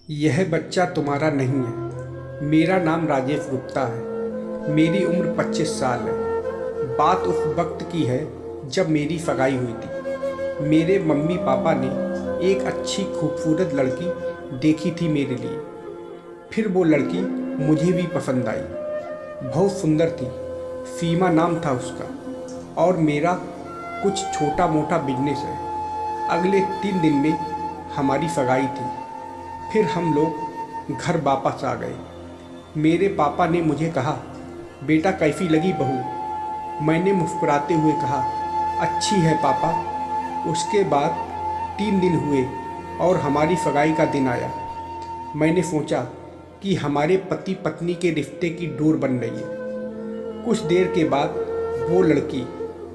यह बच्चा तुम्हारा नहीं है। मेरा नाम राजेश गुप्ता है। मेरी उम्र 25 साल है। बात उस वक्त की है जब मेरी सगाई हुई थी। मेरे मम्मी पापा ने एक अच्छी खूबसूरत लड़की देखी थी मेरे लिए। फिर वो लड़की मुझे भी पसंद आई। बहुत सुंदर थी। सीमा नाम था उसका। और मेरा कुछ छोटा मोटा बिजनेस है। अगले 3 दिन में हमारी सगाई थी। फिर हम लोग घर वापस आ गए। मेरे पापा ने मुझे कहा, बेटा कैसी लगी बहू? मैंने मुस्कुराते हुए कहा, अच्छी है पापा। उसके बाद 3 दिन हुए और हमारी सगाई का दिन आया। मैंने सोचा कि हमारे पति पत्नी के रिश्ते की डोर बन रही है। कुछ देर के बाद वो लड़की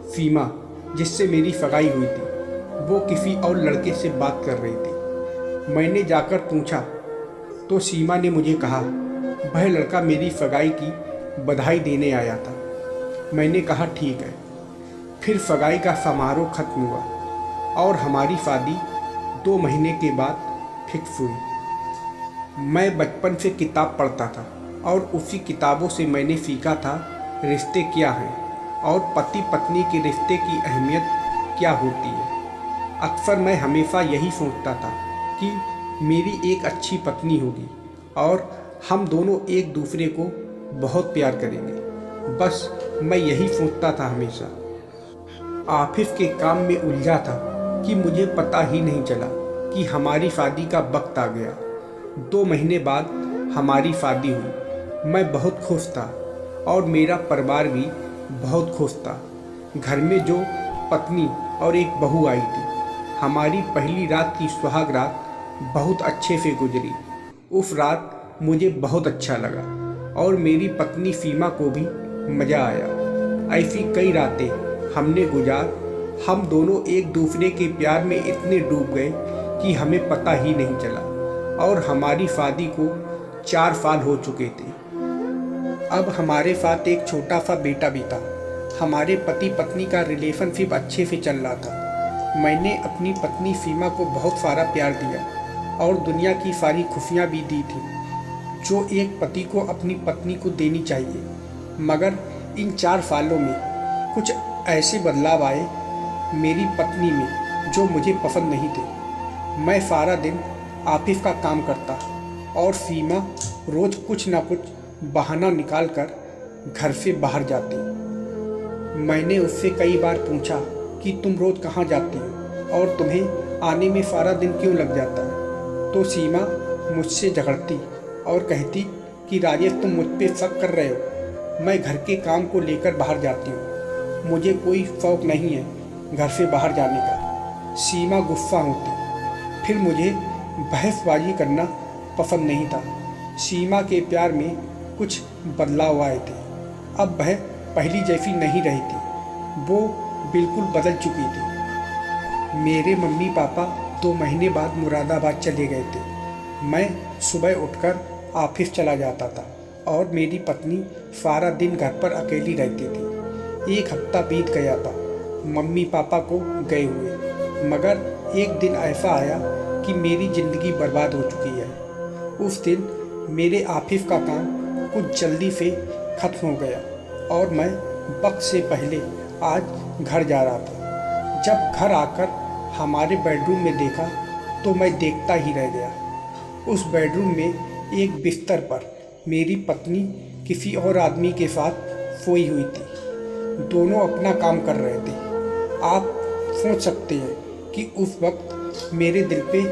सीमा, जिससे मेरी सगाई हुई थी, वो किसी और लड़के से बात कर रही थी। मैंने जाकर पूछा तो सीमा ने मुझे कहा, वह लड़का मेरी सगाई की बधाई देने आया था। मैंने कहा ठीक है। फिर सगाई का समारोह खत्म हुआ और हमारी शादी 2 महीने के बाद फिक्स हुई। मैं बचपन से किताब पढ़ता था और उसी किताबों से मैंने सीखा था रिश्ते क्या हैं और पति पत्नी के रिश्ते की अहमियत क्या होती है। अक्सर मैं हमेशा यही सोचता था कि मेरी एक अच्छी पत्नी होगी और हम दोनों एक दूसरे को बहुत प्यार करेंगे। बस मैं यही सोचता था हमेशा। ऑफिस के काम में उलझा था कि मुझे पता ही नहीं चला कि हमारी शादी का वक्त आ गया। 2 महीने बाद हमारी शादी हुई। मैं बहुत खुश था और मेरा परिवार भी बहुत खुश था। घर में जो पत्नी और एक बहू आई थी। हमारी पहली रात की सुहाग रात बहुत अच्छे से गुजरी। उस रात मुझे बहुत अच्छा लगा और मेरी पत्नी सीमा को भी मज़ा आया। ऐसी कई रातें हमने गुजार। हम दोनों एक दूसरे के प्यार में इतने डूब गए कि हमें पता ही नहीं चला और हमारी शादी को 4 साल हो चुके थे। अब हमारे साथ एक छोटा सा बेटा भी था। हमारे पति पत्नी का रिलेशनशिप अच्छे से चल रहा था। मैंने अपनी पत्नी सीमा को बहुत सारा प्यार दिया और दुनिया की सारी खुशियाँ भी दी थी जो एक पति को अपनी पत्नी को देनी चाहिए। मगर इन 4 सालों में कुछ ऐसे बदलाव आए मेरी पत्नी में जो मुझे पसंद नहीं थे। मैं सारा दिन ऑफिस का काम करता और सीमा रोज़ कुछ ना कुछ बहाना निकाल कर घर से बाहर जाती। मैंने उससे कई बार पूछा कि तुम रोज़ कहाँ जाती हो और तुम्हें आने में सारा दिन क्यों लग जाता है? तो सीमा मुझसे झगड़ती और कहती कि राजेश, तुम मुझ पे शक कर रहे हो। मैं घर के काम को लेकर बाहर जाती हूँ। मुझे कोई शौक नहीं है घर से बाहर जाने का। सीमा गुस्सा होती। फिर मुझे बहसबाजी करना पसंद नहीं था। सीमा के प्यार में कुछ बदलाव आए थे। अब वह पहली जैसी नहीं रही थी। वो बिल्कुल बदल चुकी थी। मेरे मम्मी पापा 2 महीने बाद मुरादाबाद चले गए थे। मैं सुबह उठकर ऑफिस चला जाता था और मेरी पत्नी सारा दिन घर पर अकेली रहती थी। 1 हफ्ता बीत गया था मम्मी पापा को गए हुए। मगर एक दिन ऐसा आया कि मेरी ज़िंदगी बर्बाद हो चुकी है। उस दिन मेरे ऑफिस का काम कुछ जल्दी से ख़त्म हो गया और मैं वक्त से पहले आज घर जा रहा था। जब घर आकर हमारे बेडरूम में देखा तो मैं देखता ही रह गया। उस बेडरूम में एक बिस्तर पर मेरी पत्नी किसी और आदमी के साथ सोई हुई थी। दोनों अपना काम कर रहे थे। आप सोच सकते हैं कि उस वक्त मेरे दिल पे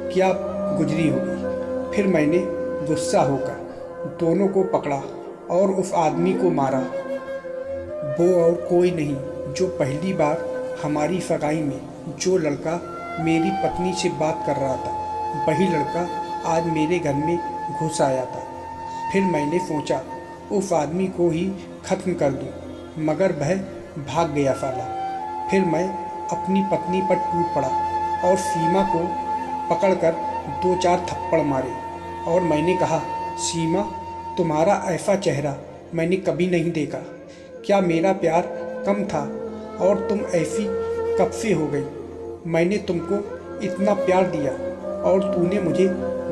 क्या गुजरी होगी। फिर मैंने गुस्सा होकर दोनों को पकड़ा और उस आदमी को मारा। वो और कोई नहीं, जो पहली बार हमारी सगाई में जो लड़का मेरी पत्नी से बात कर रहा था, वही लड़का आज मेरे घर में घुस आया था। फिर मैंने सोचा उस आदमी को ही ख़त्म कर दूं, मगर वह भाग गया साला। फिर मैं अपनी पत्नी पर टूट पड़ा और सीमा को पकड़कर 2-4 थप्पड़ मारे और मैंने कहा, सीमा, तुम्हारा ऐसा चेहरा मैंने कभी नहीं देखा। क्या मेरा प्यार कम था और तुम ऐसी कब से हो गई? मैंने तुमको इतना प्यार दिया और तूने मुझे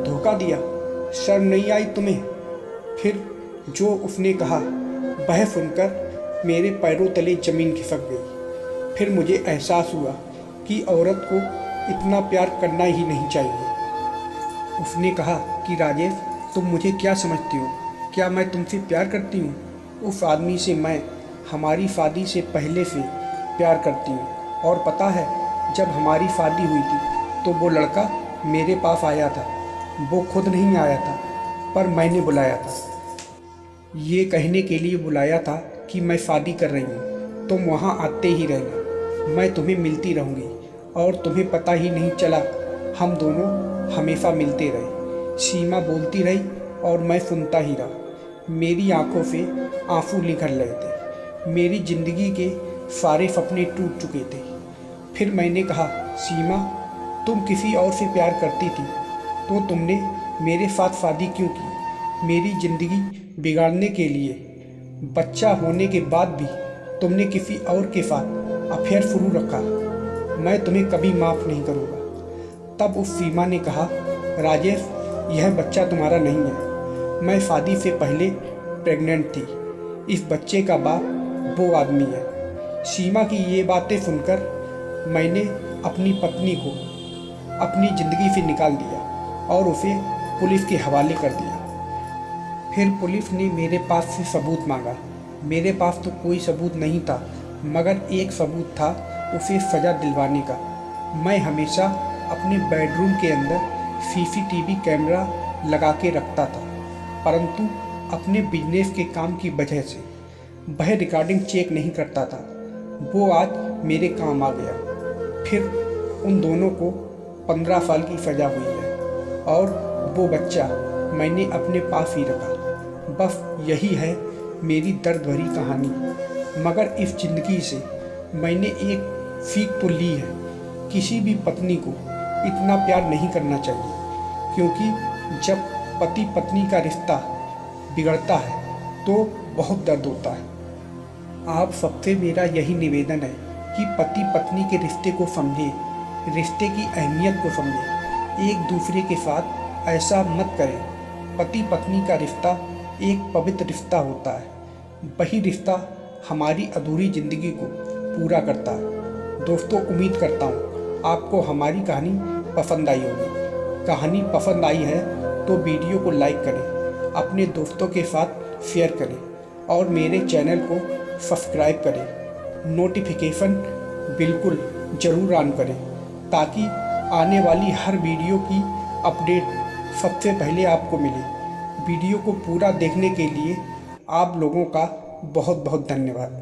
धोखा दिया, शर्म नहीं आई तुम्हें? फिर जो उसने कहा वह सुनकर मेरे पैरों तले ज़मीन खिसक गई। फिर मुझे एहसास हुआ कि औरत को इतना प्यार करना ही नहीं चाहिए। उसने कहा कि राजेश, तुम मुझे क्या समझती हो? क्या मैं तुमसे प्यार करती हूँ? उस आदमी से मैं हमारी शादी से पहले से प्यार करती हूँ। और पता है, जब हमारी शादी हुई थी तो वो लड़का मेरे पास आया था। वो खुद नहीं आया था, पर मैंने बुलाया था। ये कहने के लिए बुलाया था कि मैं शादी कर रही हूँ, तुम वहाँ आते ही रहना, मैं तुम्हें मिलती रहूँगी। और तुम्हें पता ही नहीं चला, हम दोनों हमेशा मिलते रहे। सीमा बोलती रही और मैं सुनता ही रहा। मेरी आंखों से आंसू निकल रहे थे। मेरी ज़िंदगी के सारे सपने टूट चुके थे। फिर मैंने कहा, सीमा, तुम किसी और से प्यार करती थी तो तुमने मेरे साथ शादी क्यों की? मेरी ज़िंदगी बिगाड़ने के लिए। बच्चा होने के बाद भी तुमने किसी और के साथ अफेयर शुरू रखा। मैं तुम्हें कभी माफ़ नहीं करूँगा। तब उस सीमा ने कहा, राजेश, यह बच्चा तुम्हारा नहीं है। मैं शादी से पहले प्रेग्नेंट थी। इस बच्चे का बाप वो आदमी है। सीमा की ये बातें सुनकर मैंने अपनी पत्नी को अपनी ज़िंदगी से निकाल दिया और उसे पुलिस के हवाले कर दिया। फिर पुलिस ने मेरे पास से सबूत मांगा। मेरे पास तो कोई सबूत नहीं था, मगर एक सबूत था, उसे सज़ा दिलवाने का। मैं हमेशा अपने बेडरूम के अंदर सीसीटीवी कैमरा लगा के रखता था, परंतु अपने बिजनेस के काम की वजह से वह रिकॉर्डिंग चेक नहीं करता था। वो आज मेरे काम आ गया। फिर उन दोनों को 15 साल की सज़ा हुई है और वो बच्चा मैंने अपने पास ही रखा। बस यही है मेरी दर्द भरी कहानी। मगर इस ज़िंदगी से मैंने एक सीख तो ली है, किसी भी पत्नी को इतना प्यार नहीं करना चाहिए, क्योंकि जब पति पत्नी का रिश्ता बिगड़ता है तो बहुत दर्द होता है। आप सबसे मेरा यही निवेदन है कि पति पत्नी के रिश्ते को समझें, रिश्ते की अहमियत को समझें। एक दूसरे के साथ ऐसा मत करें। पति पत्नी का रिश्ता एक पवित्र रिश्ता होता है। वही रिश्ता हमारी अधूरी ज़िंदगी को पूरा करता है। दोस्तों, उम्मीद करता हूँ आपको हमारी कहानी पसंद आई होगी। कहानी पसंद आई है तो वीडियो को लाइक करें, अपने दोस्तों के साथ शेयर करें और मेरे चैनल को सब्सक्राइब करें। नोटिफिकेशन बिल्कुल ज़रूर ऑन करें ताकि आने वाली हर वीडियो की अपडेट सबसे पहले आपको मिले। वीडियो को पूरा देखने के लिए आप लोगों का बहुत बहुत धन्यवाद।